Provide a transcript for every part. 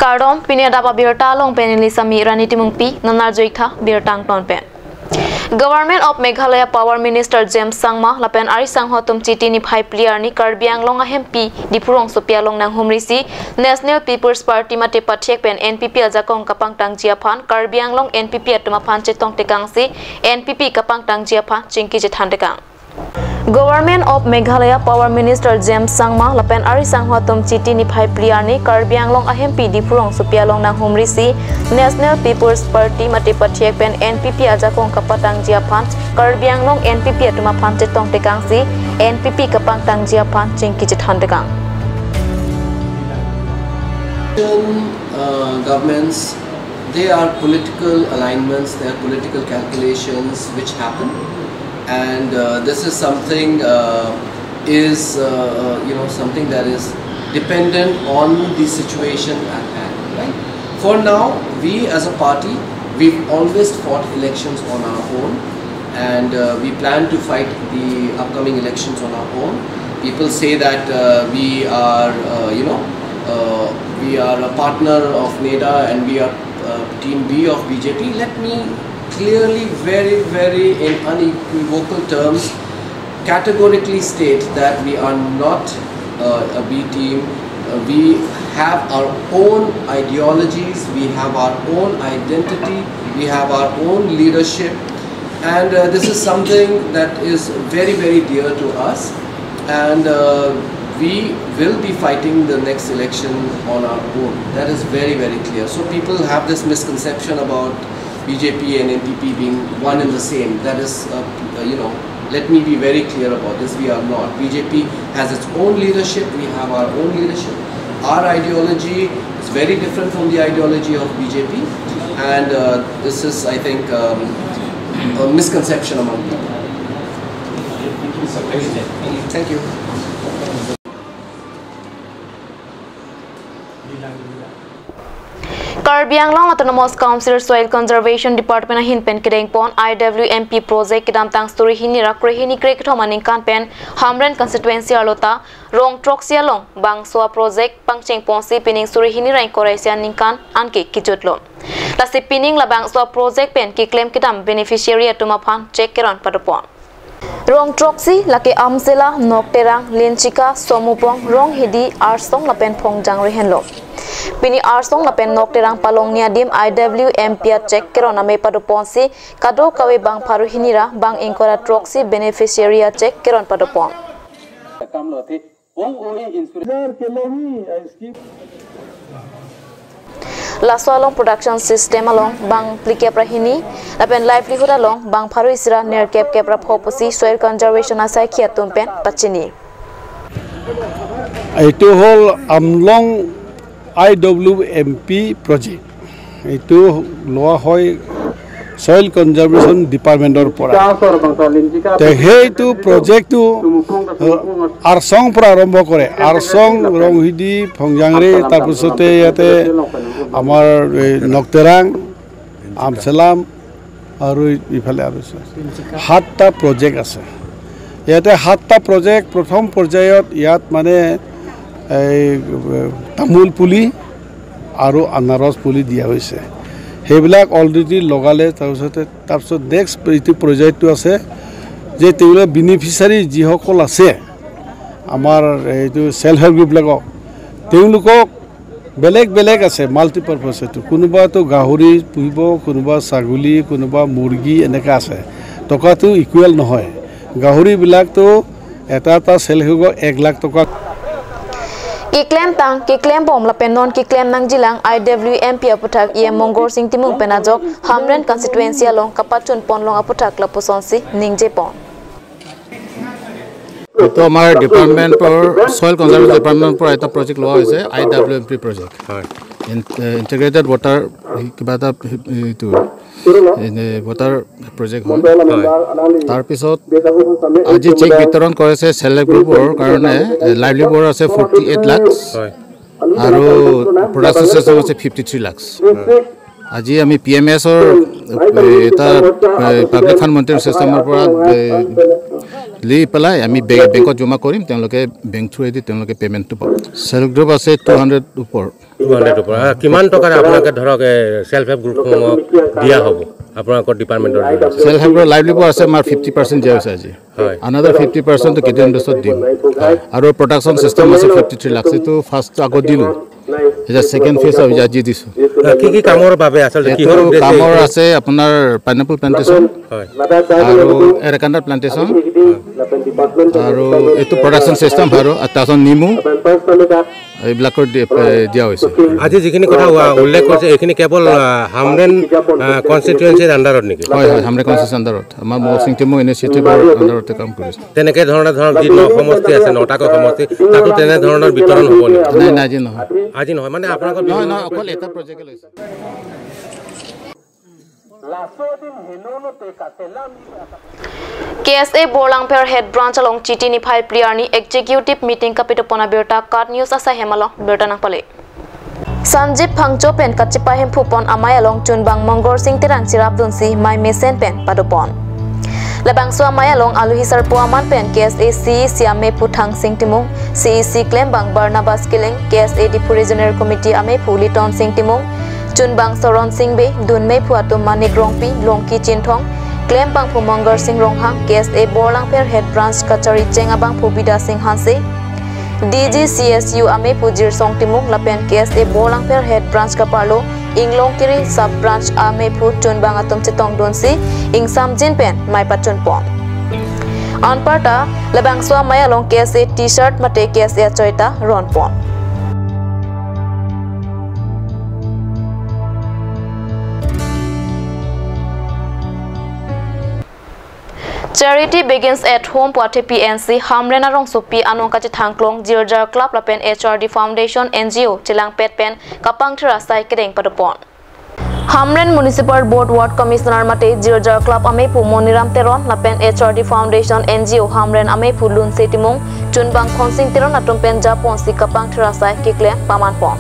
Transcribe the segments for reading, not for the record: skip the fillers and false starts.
Kardom Pinadapa Birta Long Penili Sami Raniti Mungpi Nanar Joitha Birtang Tonpen. Government of Meghalaya Power Minister James Sangma Lapen Ari Sanghotum Chiti Niphai Pliarni Karbiang Long MP Dipurong Sopia Long Nang Humrisi National People's Party Mate Pathek Pen NPP Ajakong Kapang Tang Jiaphan Karbiang Long NPP Atuma Phan Chetong Tekangsi NPP Kapang Tang Jiaphan Chingki Jethan Tekang. Government of Meghalaya Power Minister James Sangma Lapen Ari Sanghotum Chiti Niphai Pliarni Karbiang Long MP Dipurong Sopia Long Nang Humrisi National People's Party Mate Pathek Pen NPP Ajakong Kapatang Jiaphan Karbiang Long NPP Atuma Phan Chetong Tekangsi NPP Kapang Tang Jiaphan Chingki Jethan Tekang. Governments, they are political alignments, they are political calculations which happen, and this is something something that is dependent on the situation at hand. Right? For now, we as a party, we've always fought elections on our own, and we plan to fight the upcoming elections on our own. People say that we are we are a partner of NEDA and we are team B of BJP. Let me clearly, very in unequivocal terms, categorically state that we are not a B team. We have our own ideologies, we have our own identity, we have our own leadership, and this is something that is very dear to us, and we will be fighting the next election on our own. That is very clear. So people have this misconception about BJP and NPP being one and the same. That is, let me be very clear about this. We are not. BJP has its own leadership. We have our own leadership. Our ideology is very different from the ideology of BJP, and this is, I think, a misconception among people. Thank you. Karbiang Long Autonomous Council Soil Conservation Department Hin Pen Kedeng Pon IWMP project Kidam Tang Story Hinira Krehini Krek Thomaning Kan Pen Hamren constituency Alota Rong Troxia Long Bang Soa project Pangcheng Ponsi Pining Story Hinira Incorporation Ningkan Anke Kijutlo Lasi Pining Labang Soa project Pen Ki claim Kidam beneficiary Atumaphan Check Keron Padupon Rong Troxi Lake Amsela Nokterang Linchika Somupong Rong Hidi Arsong Lapen Pongjang Rehenlo Pini Arsong Lapen Nokterang Palong Niadim IWMP check Kerona Me Paduponsi Kado Kawe Bang Paru Hinira Bang Inkora Troxi beneficiary check Keron Padupon Laso along production system along Bang Plike Prahini Lapen livelihood along Bang Paru Isra near Cape Kepra Hoposi Soil Conservation Asai Kiatumpen Pachini Itu whole Amlong IWMP project. Itu loa hoy Soil Conservation Department or pora. Tehe itu project tu Arsong prarambho kore. Arsong Ronghidi Pongjangre tarpisote yate amar Nokterang Amselam aru ifale abise. 7টা project আছে. Yate 7টা project prothom porjayot yat mane তামোল পুলি আৰু আনাৰস পুলি দিয়া হৈছে হেবিলাক already লগালে তাৰপিছত নেক্সট এইটো প্ৰজেক্টটো আছে যে তেওঁলোক বেনিফিচিয়াৰী যিসকল আছে আমাৰ এইটো সেলফ হেল্প গ্ৰুপবিলাকক তেওঁলোকক বেলেগ আছে মাল্টিপাৰপাছ এটো কোনোবাটো গাহৰি পুহিব কোনোবা ছাগলী কোনোবা মুৰ্গী এনেকা আছে টকাটো ইকুৱেল নহয় গাহৰিবিলাকটো এটা সেলফ হেল্প 1 লাখ টকা Kiklem Bom la penon kiklem nang jilang IWMP aputak ia Mongor Sing Timung penajok Hamren constituency along Kapachun Pon long aputak la posonsi Ningje Pon तो हमारे डिपार्टमेंट पर सॉइल कंजर्वेशन डिपार्टमेंट पर এটা project लोৱা হৈছে IWMP project integrated water কিবা এটা ইটো water project হয় তাৰ পিছত আজি চেক বিতৰণ কৰিছে সেলফ গ্ৰুপৰ কাৰণে লাইভলিহুড আছে 48 লাখ আৰু প্ৰডাকচন আছে 53 লাখ আজি আমি PMSৰ এটা পাব্লিক ফাণ্ড মনিটৰিং চিষ্টেমৰ পৰা লি পেলাই আমি বেংকত জমা কৰিম তেওঁলোকে বেংক থ্ৰুৱেদি তেওঁলোকে পে'মেণ্টটো পাব চেল্ফ গ্ৰুপ আছে 200 ওপৰ কিমান টকাৰ আপোনালোকে ধৰক চেল্ফ হেল্প গ্ৰুপসমূহক দিয়া হ'ব আপোনালোকৰ ডিপাৰ্টমেণ্টৰ চেল্ফ হেল্পৰ লাইভলিহুড আছে আমাৰ 50% দিয়া হৈছে আজি আনাদাৰ 50% টো কেতিয়া ইনভেষ্টত দিম আৰু প্ৰডাকশ্যন চিষ্টেম আছে 53 লাখ এইটো ফাৰ্ষ্ট আগত দিলোঁ এটা সেকেন্ড ফেজ আমি আজি দিছো কি কামৰ বাবে আসলে কিহৰ কামৰ আছে আপোনাৰ পাইনাপল প্লান্টেশন হয় আৰু এৰাকাণ্ডা প্লান্টেশন আৰু এটো প্ৰডাকশ্যন সিস্টেম আৰু তাছন নিমু এইবিলাকৰ দিয়া হৈছে আজি যিখিনি কথা উল্লেখ কৰিছে এইখিনি কেৱল হামৰেন কনস্টিটুৱেন্সিৰ আন্ডাৰত নেকি হয় হয় হামৰেন কনস্টিটুৱেন্সিৰ আন্ডাৰত আমাৰ মৌচিং টিমো ইনিচিয়েটিভৰ আন্ডাৰতে কাম কৰিছে তেনেকে ধৰণৰ যি সমষ্টি আছে নটাকৈ সমষ্টি তাতো তেনে ধৰণৰ বিতৰণ হ'ব নেকি নাই আজি নহয় মানে আপোনালোকৰ নহয় অকল এটা প্ৰজেক্ট লৈছে KSA Borlangpher Head Branch along Chitini Phai Pliarni Executive Meeting Kapito Pona Birta Card News asa hemalo Birta Nangpale Sanjip Phangcho pen kachipa hem phupon amai along Chunbang Mongor Singh Terang Chirap Dunsi Mai Mesen pen padopon Labangso amai along Aluhisar Puaman pen KSA Siame Puthang Singh Timung CEC Claim Bang Barnabas Killing KSA Dipu Regional Committee Ame Puliton Singh Timung Chunbang Soron Singh Be Dunmei Phuatum Manik Rongpi Longki Chinthong Claim Bang Phu Mongar Singh Ronghang KSA Borlangpher Head Branch Kachari Chengabang Phu Bida Singh Hanse DG CSU Ame Pujir Song Timung Lapen KSA Borlangpher Head Branch Kaparlo Inglong Kiri Sub Branch Ame Phu Chunbang Atom Chitong Donsi Ing Samjin Pen Mai Pachun Pon Anparta Labangso Mai along KSA T-shirt Mate KSA Choita Ron Pon Charity begins at home Pate PNC Hamrena Rong Sopi Anongkachi Thangklong Jirjar Club Lapen HRD Foundation NGO Chilang Pet Pen Kapang Thira Sai Kedeng Padopon Hamren Municipal Board Ward Commissioner Mate Jirjar Club Amepu Moniram Teron Lapen HRD Foundation NGO Hamren Amepu Lun Setimung Chunbang Khonsing Teron Atumpen Japon Si Kapang Thira Sai Kikle Pamanpon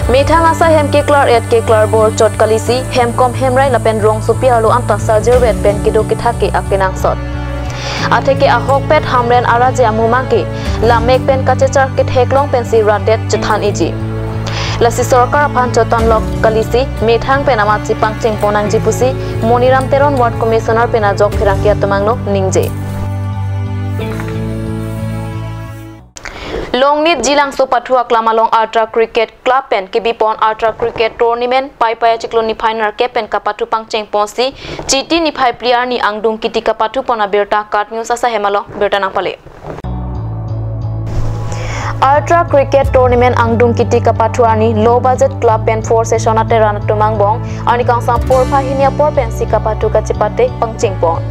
Methang asa hem keklar et keklar bor chot kalisi hemkom hemrai lapen rong supi alu anta sajir wet pen kido kithake akinang sot atheke ahok pet hamren araje amumangke lamek pen kachechar kit heklong pen si radet chathan iji lasi sarkar aphan chotan lok kalisi methang pen amat sipang ching ponang jipusi Moniram Teron ward commissioner pena jok phirangkia tomangno ningje Longnit Jilang Sopathua Klamalong Ultra Cricket Club pen Kibipon Ultra Cricket Tournament Pai Chikloni Final Kepen Kapatu Pangcheng Ponsi Chiti ni Phai Player ni Angdung Kiti Kapatu Pona Birta Card News asa hemalo Birta Nangpale Ultra Cricket Tournament Angdung Kiti Kapatuani Low Budget Club pen 4 session ate run tumangbong ani kangsam por pahinia por pen si Kapatu Kachipate Pangcheng Pon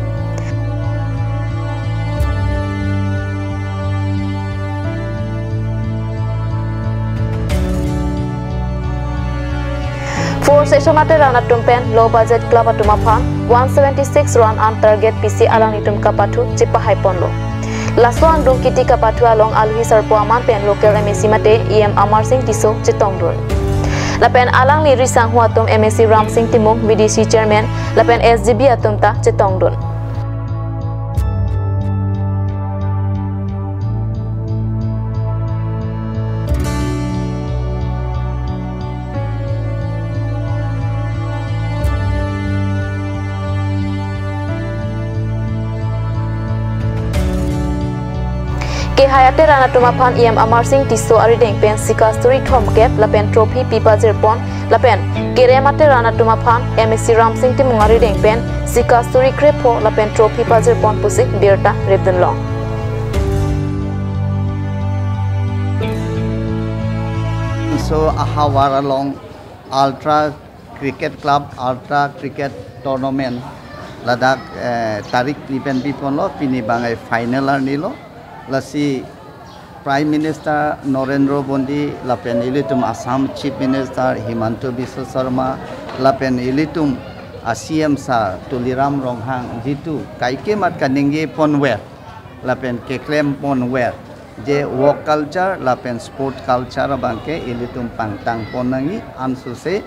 Four session ate run pen low budget club atumaphan 176 run on target PC alang itum kapathu chipa haiponlo Laso Angdung Kiti Kapathu along Aluhisar Puaman pen local MSC mate EM Amar Singh Tiso Chitongdun Lapen alang ni Risang Huatum MSC Ram Singh Timung VDC chairman Lapen SGB atumta Chitongdun Ke hayate rana tumaphan EM Amar Singh Tiso ari deng pen sikasturi thom cap lapen trophy pipa jerpon lapen keremate rana tumaphan MSC Ram Singh Timung ari deng pen sikasturi krepo lapen trophy pa jerpon pusi birta rebden long So ahawar along Ultra Cricket Club Ultra Cricket Tournament Ladakh tarik pipen pipon lo pini bangai final arnilo Lasi Prime Minister Narendra Modi lapen ilitum Assam Chief Minister Himanta Biswa Sarma lapen ilitum CM sa Tuliram Ronghang jitu kaike mat kaninge ponwer lapen keklem ponwer je work culture lapen sport culture bangke ilitum pangtang ponangi ansuse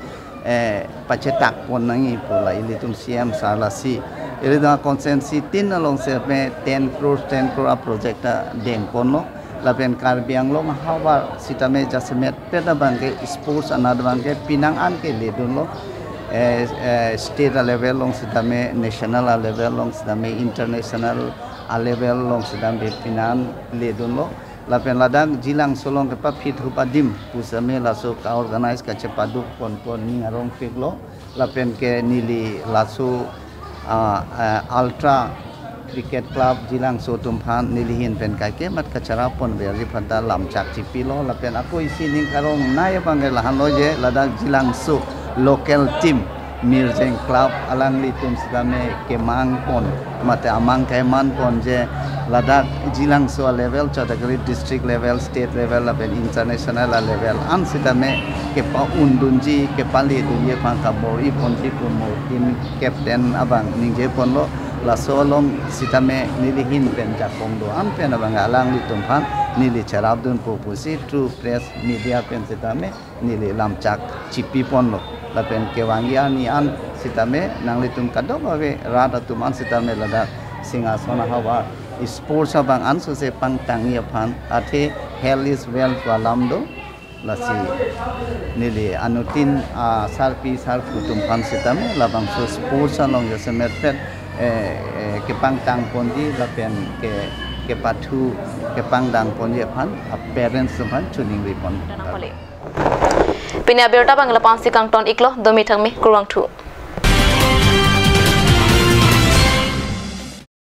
pacetak pon nangi pula ilitum CM salasi ilida konsensi tin along se me 10 crore project deng pono lapen Karbiang long hawa sitame jasmet peda bangke sports anad bangke pinang an ke ledun lo state level long sitame national level long sitame international level long sitame pinan ledun lo lapen ladang jilang solong kepa fit hupadim pusame laso ka organize ka cepadu pon ni ngarong piglo lapen ke nili laso ultra cricket club jilang so tumphan nilihin pen kake mat kacara pon beri pada lamcak cipilo lapen aku isi ning karong naya panggil lahan loje ladang jilang so local team Mirjeng Club alang litum sedame kemang pon mate amang keman pon je ladak jilang so level category district level state level lapen international level an sedame kepa undunji kepali dunia pangka bori pon mo tim captain abang ningje pon lo la solong sitame nilihin pen jakong do an pen abang alang litum phan nili charabdun popusi true press media pen sitame nili lamcak cipi pon lo lapen kewangian ni an sitame nanglitum kadok ave rada tuman sitame lada singasona hawa sports abang an so se pang tangi aphan athe hell is well walamdo lasi nili anutin sarpi sarputum pan sitame labang so sports along yosemet pet ke pang tang pondi lapen ke patu ke pang dang pondi aphan parents aphan tuning ripon Pinya berta bangla pansi kang ton iklo domi thangmi kurang thu